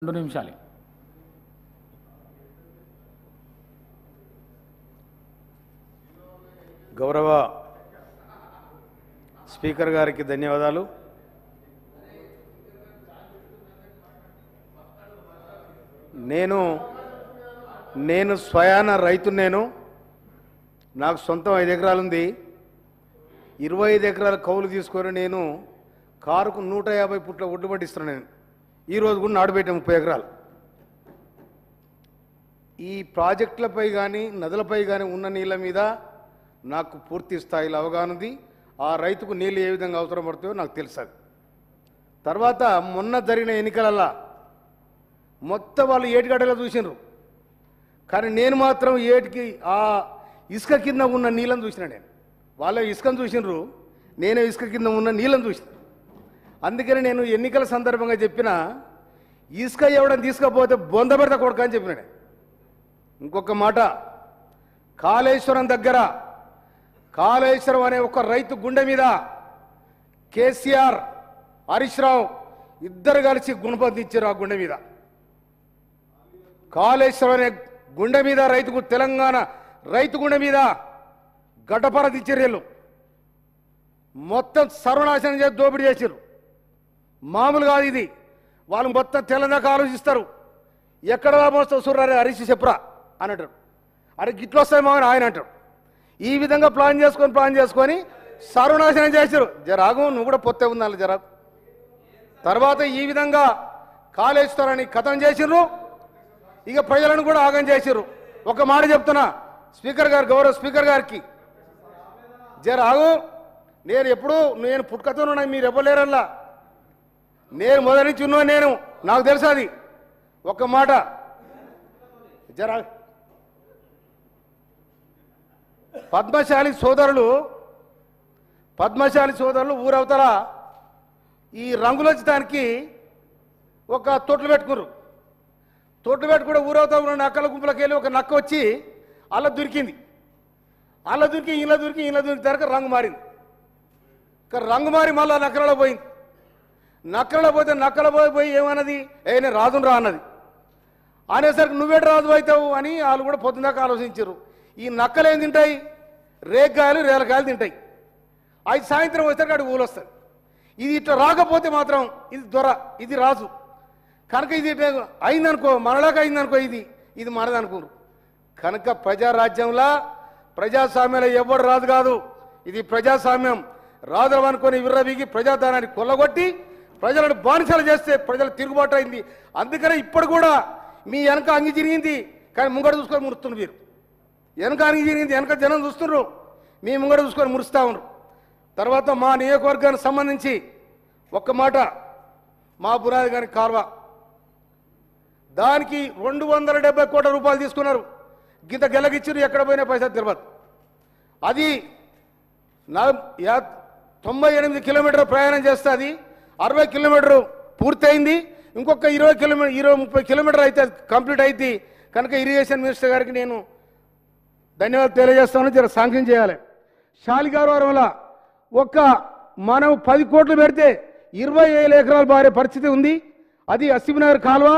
2 నిమిషాలే. గౌరవ స్పీకర్ గారికి ధన్యవాదాలు. నేను స్వయాన రైతు. నాకు సొంతం 5 ఎకరాలు ఉంది. 25 ఎకరాల కౌలు తీసుకొని నేను కారుకు 150 పుట్ల ఒడ్డు పట్టిస్తున్నాను. నేను ఈరోజు కూడా నాటుపెట్టాను 30 ఎకరాలు. ఈ ప్రాజెక్టులపై కానీ నదులపై కానీ ఉన్న నీళ్ళ మీద నాకు పూర్తి స్థాయిలో అవగాహన ఉంది. ఆ రైతుకు నీళ్ళు ఏ విధంగా అవసరం పడుతుందో నాకు తెలుసు. తర్వాత మొన్న జరిగిన ఎన్నికలల్లో మొత్తం వాళ్ళు ఏటిగడ్డలో చూసినారు, కానీ నేను మాత్రం ఏటికి ఆ ఇసుక కింద ఉన్న నీళ్ళని చూసిన. నేను వాళ్ళ ఇసుకను చూసినారు, నేనే ఇసుక కింద ఉన్న నీళ్ళని చూసిన. అందుకని నేను ఎన్నికల సందర్భంగా చెప్పిన ఇసుక ఎవడని తీసుకపోతే బొంద పెడతా కొడుకు అని చెప్పిన. ఇంకొక మాట, కాళేశ్వరం దగ్గర కాళేశ్వరం అనే ఒక రైతు గుండె మీద కేసీఆర్ హరీష్ రావు ఇద్దరు కలిసి గుణపతిచ్చారు. ఆ గుండె మీద కాళేశ్వరం అనే గుండె మీద రైతుకు తెలంగాణ రైతు గుండె మీద గడ్డపరదిచ్చారు. వీళ్ళు మొత్తం సర్వనాశనం చేసి దోపిడీ చేశారు. మామూలు కాదు ఇది. వాళ్ళు మొత్తం తెలంగాణ ఆలోచిస్తారు. ఎక్కడ మోస్తావు చూడరే హరీష్ చెప్పరా అని అంటారు. అరే గిట్లు వస్తాయి మామని ఆయన అంటాడు. ఈ విధంగా ప్లాన్ చేసుకొని సర్వనాశనం చేశారు. జరాగు నువ్వు కూడా పొత్తే ఉండాలి జరాగు. తర్వాత ఈ విధంగా కాళేశ్వరాన్ని ఖతం చేసిర్రు. ఇక ప్రజలను కూడా ఆగం చేసిర్రు. ఒక మాట చెప్తున్నా స్పీకర్ గారు, గౌరవ స్పీకర్ గారికి, జరాగు నేను పుట్టుకతోనున్నా, మీరు ఇవ్వలేరల్లా. నేను మొదటి నుంచి ఉన్నా, నాకు తెలుసు అది. ఒక మాట జరా, పద్మశాలి సోదరులు ఊరవతల ఈ రంగులొచ్చడానికి ఒక తొట్లు పెట్టుకున్నారు. తొట్లు పెట్టుకుంటే ఊరవతల నక్కల గుంపులకు వెళ్ళి ఒక నక్క వచ్చి అలా దొరికింది. ఇలా దొరికి తరక రంగు మారింది. రంగు మారి మళ్ళీ నక్కలలో పోయింది. నక్కలో పోయి ఏమన్నది, నేను రాజును రా అన్నది. అనేసరికి నువ్వేట రాజు అవుతావు అని వాళ్ళు కూడా పొద్దుదాకా ఆలోచించారు. ఈ నక్కలు ఏం తింటాయి, రేగ్గాయలు రేలకాయలు తింటాయి. అది సాయంత్రం వచ్చేసరికి అటు ఊలు వస్తుంది. ఇది ఇట్లా రాకపోతే మాత్రం ఇది దొర, ఇది రాజు. కనుక ఇది అయిందనుకో, మనలాగా అయిందనుకో, ఇది మనదనుకోరు. కనుక ప్రజారాజ్యంలో ప్రజాస్వామ్యంలో ఎవడు రాజు కాదు. ఇది ప్రజాస్వామ్యం. రాజులు అనుకొని విర్రవీగి ప్రజాధనాన్ని కొల్లగొట్టి ప్రజలను బానిసలు చేస్తే ప్రజలు తిరుగుబాటు అయింది. అందుకనే ఇప్పుడు కూడా మీ వెనక అంగి జరిగింది, కానీ ముంగడ చూసుకొని మురుస్తున్నారు. మీరు వెనక అంగి జరిగింది, వెనక జనం చూస్తున్నారు, మీ ముంగడ చూసుకొని మురుస్తూ ఉన్నారు. తర్వాత మా నియోజకవర్గానికి సంబంధించి ఒక్క మాట, మా బురాది గారి కాల్వ దానికి 270 కోట్ల రూపాయలు తీసుకున్నారు. గింత గెలగిచ్చారు, ఎక్కడ పోయినా పైసా తెలియదు. అది 98 కిలోమీటర్ ప్రయాణం చేస్తుంది. 60 కిలోమీటరు పూర్తయింది. ఇంకొక 20-30 కిలోమీటర్ అయితే కంప్లీట్ అయింది. కనుక ఇరిగేషన్ మినిస్టర్ గారికి నేను ధన్యవాదాలు తెలియజేస్తాను. జర శాంక్షన్ చేయాలి. శాలిగారవరంలో మనం 10 కోట్లు పెడితే 25 ఎకరాలు బారే పరిస్థితి ఉంది. అది అసిబినగర్ కాలువ.